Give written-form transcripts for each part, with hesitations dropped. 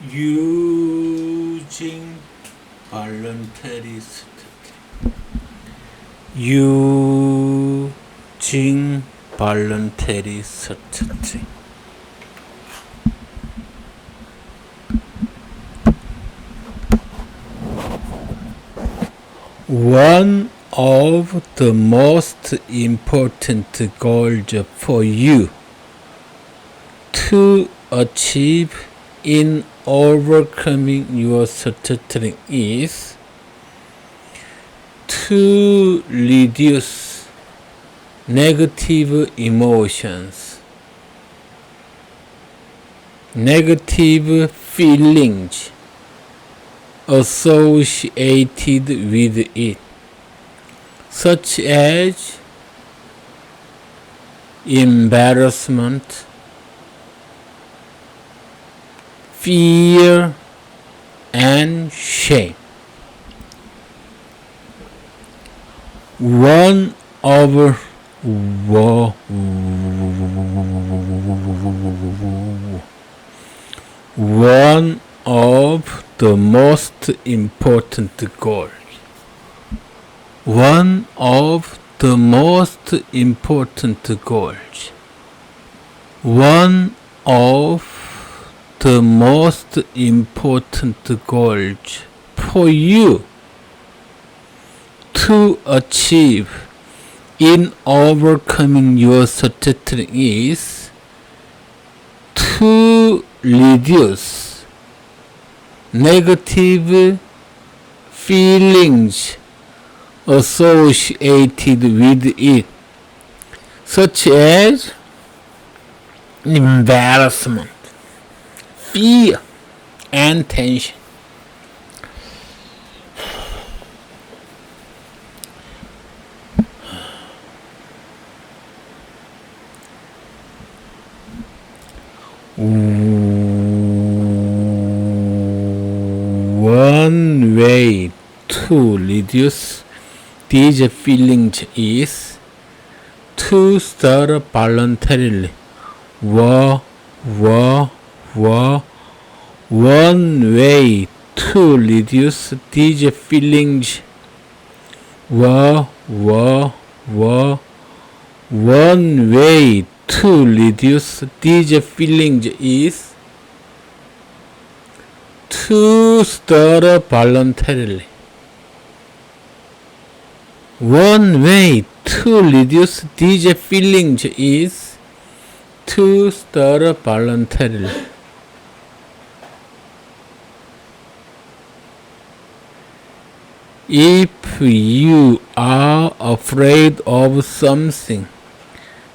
using voluntary stuttering. using voluntary stuttering. One of the most important goals for you to achieve in overcoming your stuttering is to reduce negative emotions, negative feelings associated with it, such as embarrassment, fear, and shame. One of the most important goals. One of the most important goals. One of the most important goals for you to achieve in overcoming your stuttering is to reduce negative feelings associated with it, such as embarrassment, fear, and tension. One way to reduce these feelings is to start voluntarily. One way to reduce these feelings. One way to reduce these feelings is to start voluntarily. One way to reduce these feelings is to start voluntarily. If you are afraid of something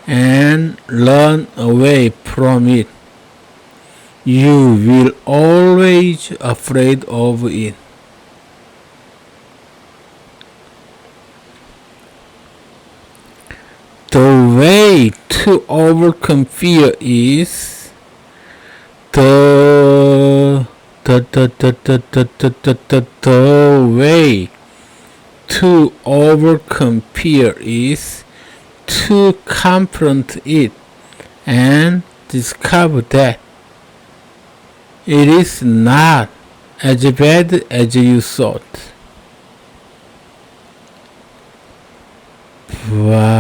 and run away from it, you will always be afraid of it. The way to overcome fear is the way to overcome fear is to confront it and discover that it is not as bad as you thought. By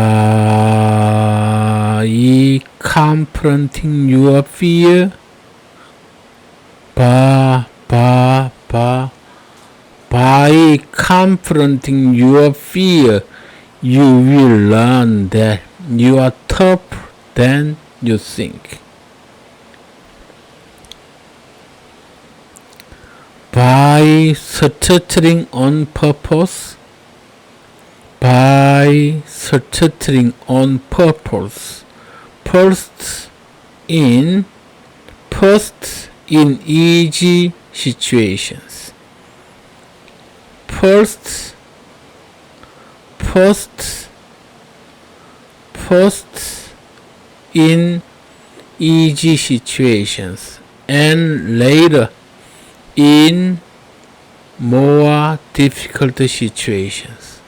confronting your fear, by confronting your fear, you will learn that you are tougher than you think. By stuttering on purpose, first in easy situations. First in easy situations and later in more difficult situations.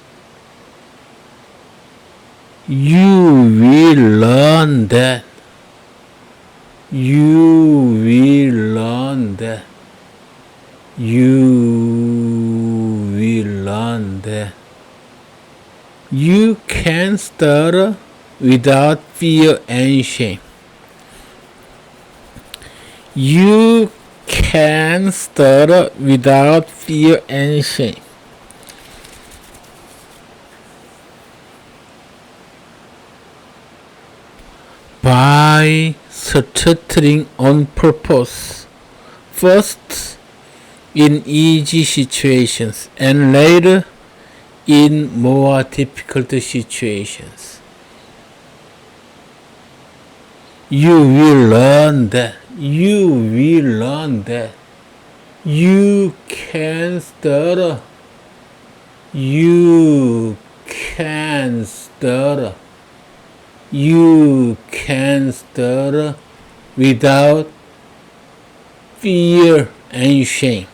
You will learn that You will learn that you can stutter without fear and shame. You can stutter without fear and shame. By stuttering on purpose, first in easy situations and later in more difficult situations, you will learn that you can stutter. You can stutter. You can stutter without fear and shame.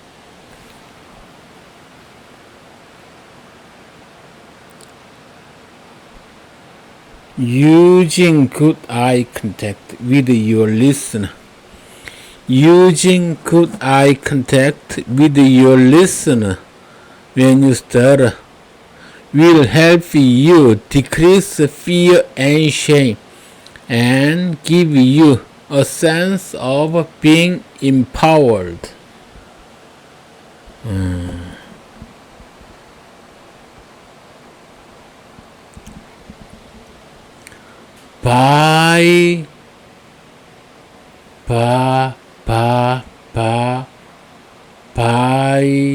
Using good eye contact with your listener. Using good eye contact with your listener when you stutter will help you decrease fear and shame and give you a sense of being empowered. By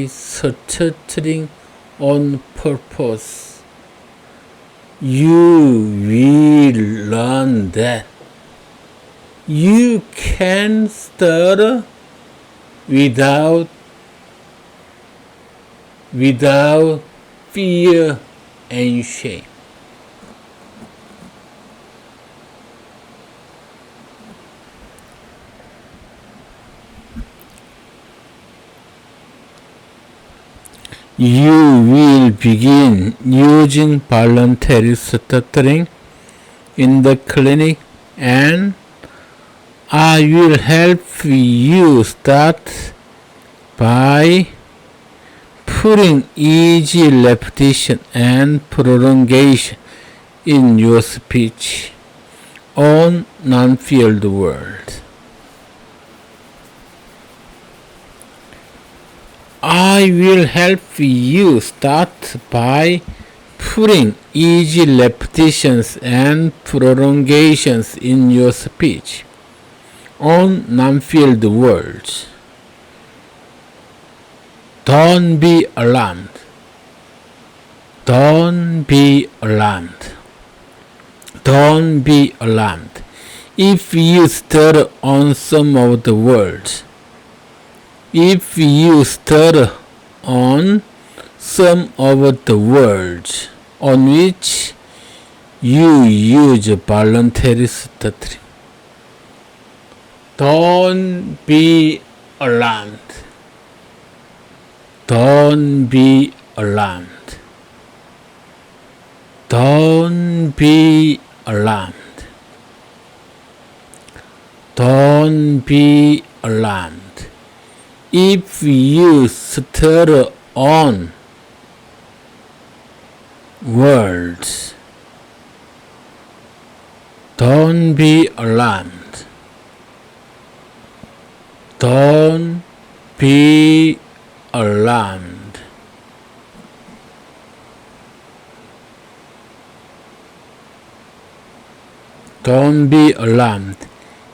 stuttering on purpose, you will learn that you can stutter without fear and shame. You will begin using voluntary stuttering in the clinic, and I will help you start by putting easy repetition and prolongation in your speech on non-field words. I will help you start by putting easy repetitions and prolongations in your speech on non-field words. Don't be alarmed. Don't be alarmed. Don't be alarmed if you stutter on some of the words. If you stutter on some of the words on which you use voluntary stuttering, don't be alarmed. Don't be alarmed. Don't be alarmed. Don't be alarmed if you stutter on words. Don't be alarmed. Don't be alarmed. Don't be alarmed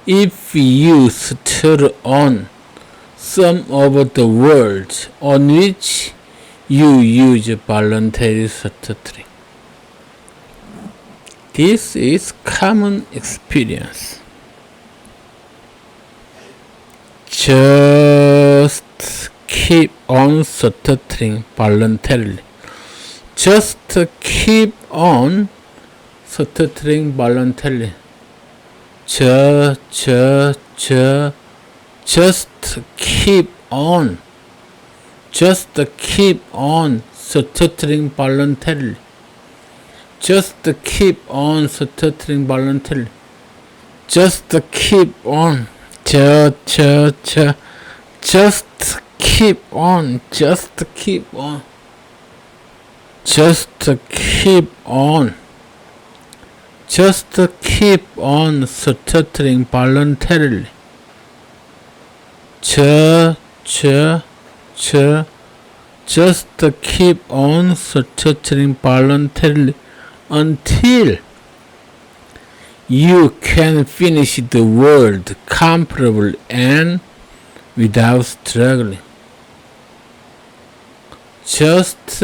if you stutter on some of the words on which you use voluntary stuttering. This is common experience. Just keep on stuttering voluntarily. Just keep on stuttering voluntarily. Just keep on. Just keep on stuttering voluntarily. Just keep on stuttering voluntarily. Just keep on. Just keep on, just keep on, just keep on, just keep on stuttering voluntarily. Just keep on stuttering voluntarily until you can finish the word comfortably and without struggling. Just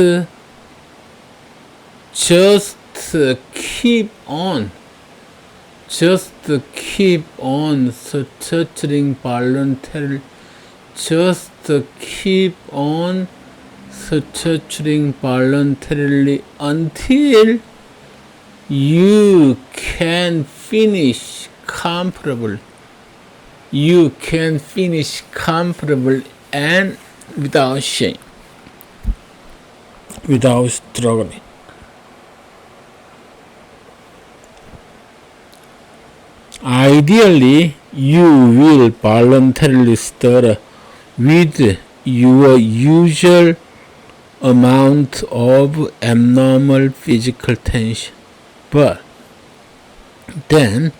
keep on. Just keep on stuttering voluntarily. Just keep on stuttering voluntarily until you can finish comfortably. You can finish comfortably and without shame, without struggling. Ideally, you will voluntarily stutter with your usual amount of abnormal physical tension. But then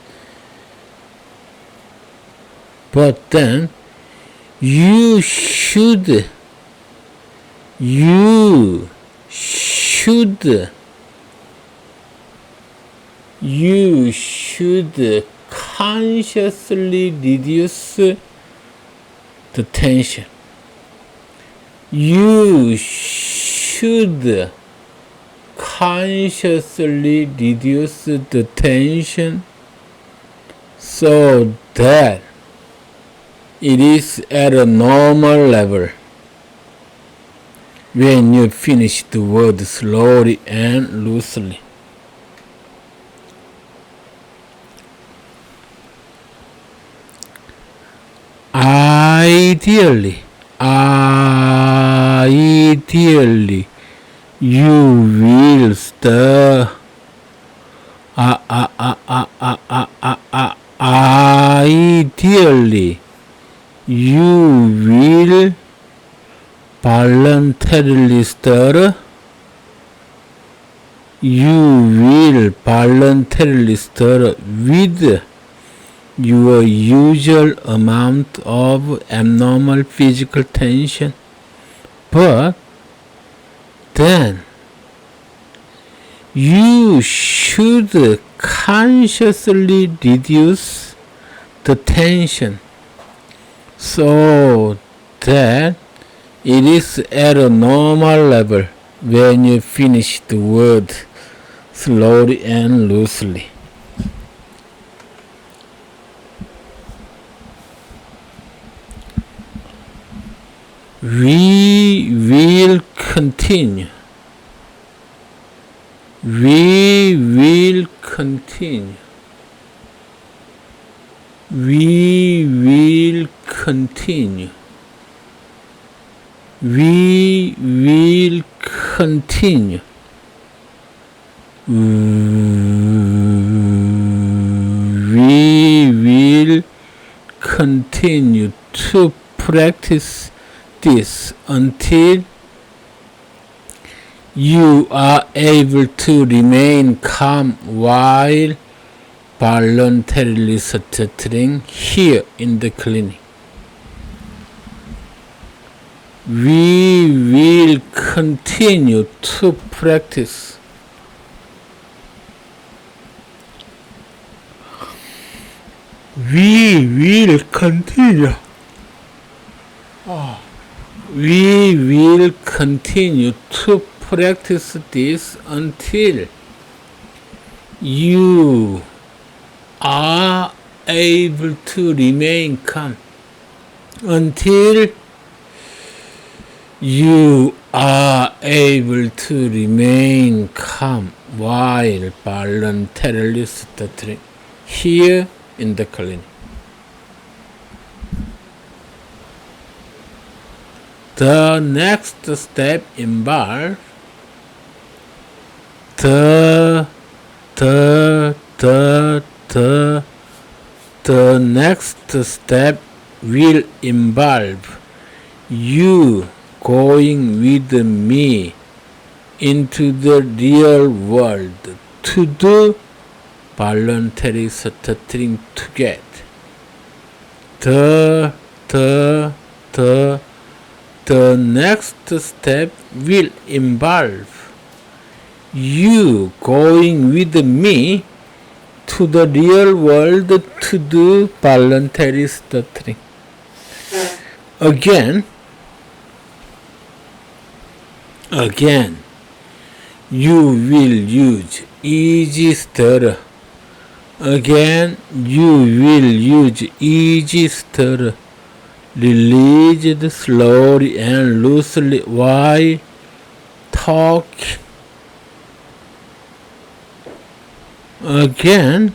you should consciously reduce the tension. You should consciously reduce the tension so that it is at a normal level when you finish the word slowly and loosely. Ideally, you will stutter. Ideally, you will voluntarily stutter. You will voluntarily stutter with your usual amount of abnormal physical tension. But then you should consciously reduce the tension so that it is at a normal level when you finish the word slowly and loosely. We will continue. We will continue. We will continue. We will continue. We will continue to practice this until you are able to remain calm while voluntarily stuttering here in the clinic. We will continue to practice. We will continue. We will continue to practice this until you are able to remain calm. Until you are able to remain calm while voluntarily stuttering here in the clinic. The next step involves the next step will involve you going with me into the real world to do voluntary stuttering together. The next step will involve you going with me to the real world to do voluntary stuttering. Again, you will use easy stutter. Again, you will use easy stutter, released slowly and loosely while talking. Again,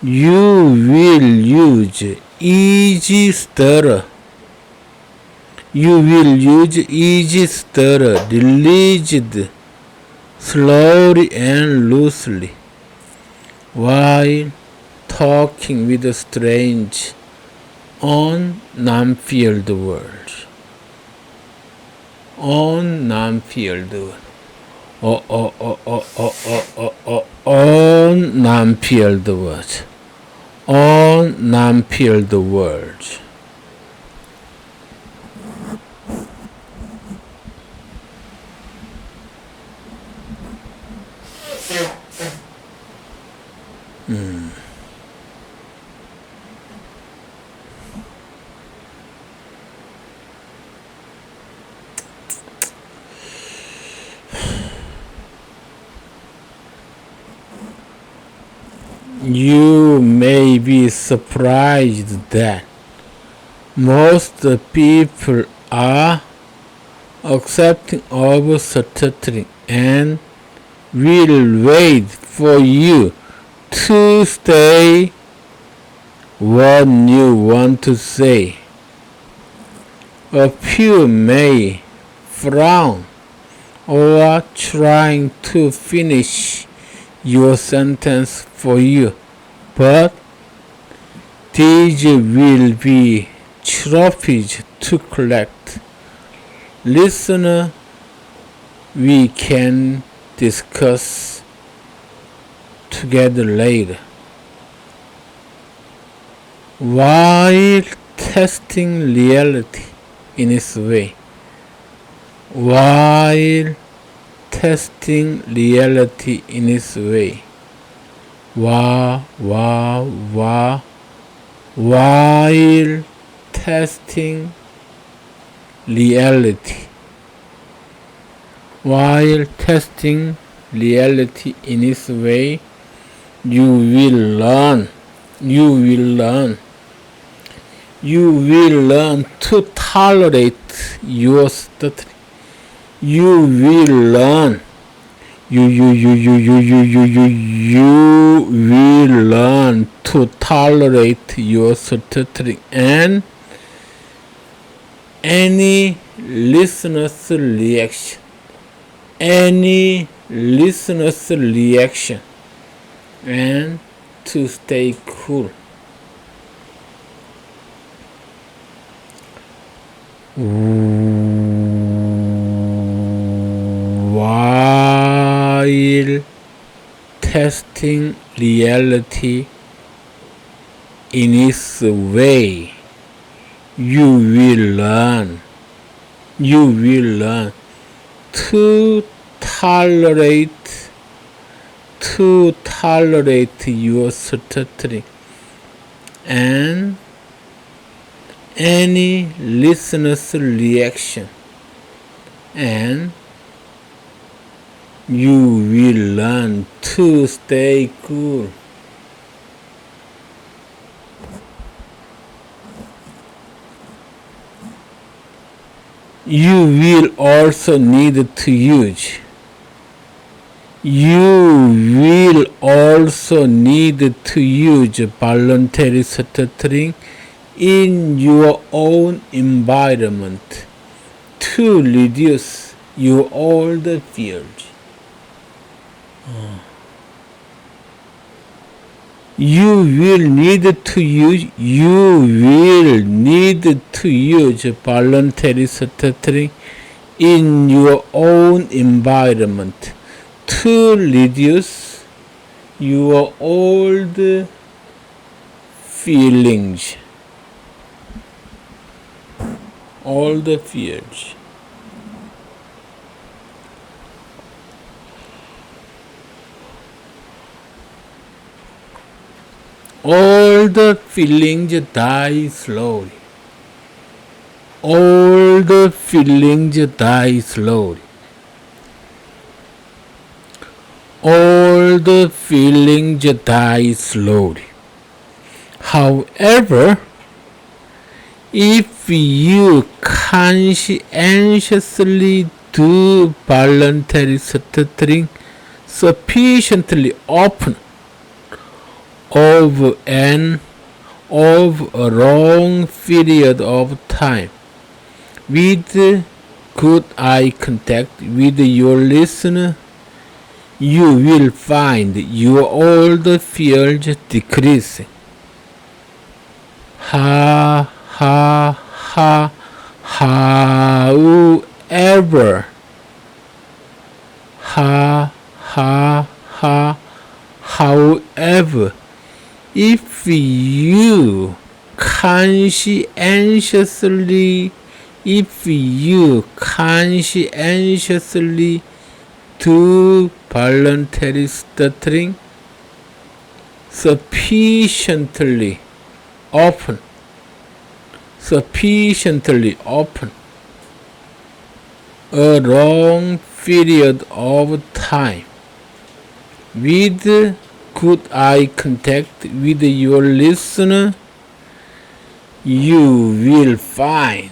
you will use easy stutter. You will use easy stutter, released slowly and loosely while talking with a strange, non-field words. Non-field words. Non-field words. Non-field words. You may be surprised that most people are accepting of stuttering and will wait for you to say what you want to say. A few may frown or trying to finish your sentence for you, but these will be trophies to collect. Listener, we can discuss together later. While testing reality in its way. While testing reality in its way. While testing reality. While testing reality in its way, you will learn to tolerate your stuttering. You will learn to tolerate your stuttering, and any listener's reaction and to stay cool. While testing reality in its way, you will learn to tolerate your stuttering, and any listener's reaction, and you will learn to stay cool. You will also need to use voluntary stuttering in your own environment to reduce your old fears. You will need to use voluntary stuttering in your own environment to reduce your old feelings. Old fears. All the feelings die slowly. All the feelings die slowly. All the feelings die slowly. However, if you conscientiously do voluntary stuttering sufficiently often of a long period of time, with good eye contact with your listener, you will find your old fears decreasing. However, if you conscientiously do voluntary stuttering sufficiently often, a long period of time, with good eye contact with your listener, you will find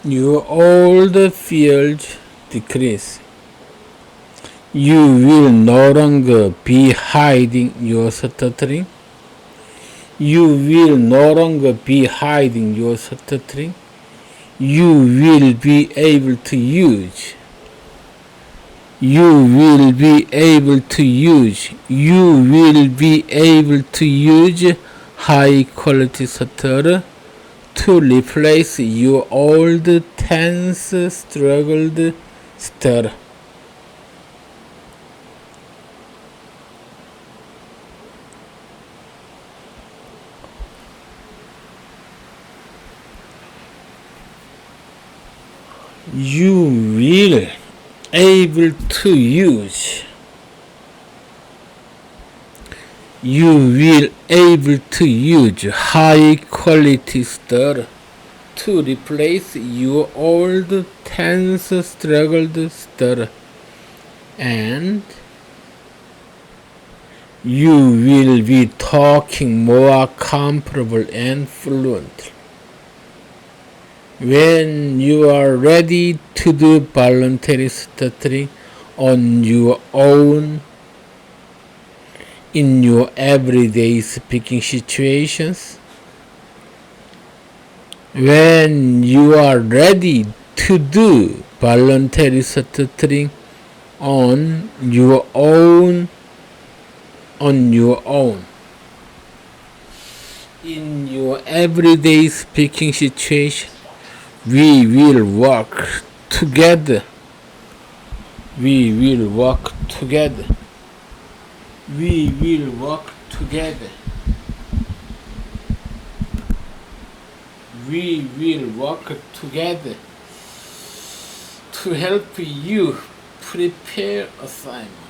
your old fears decrease. You will no longer be hiding your stuttering. You will will be able to use high quality stutter to replace your old tense, struggled stutter. You will able to use high quality stutter to replace your old tense, struggled stutter, and you will be talking more comfortable and fluent. When you are ready to do voluntary stuttering on your own in your everyday speaking situations, when you are ready to do voluntary stuttering on your own in your everyday speaking situation, we will work together. We will work together to help you prepare assignment.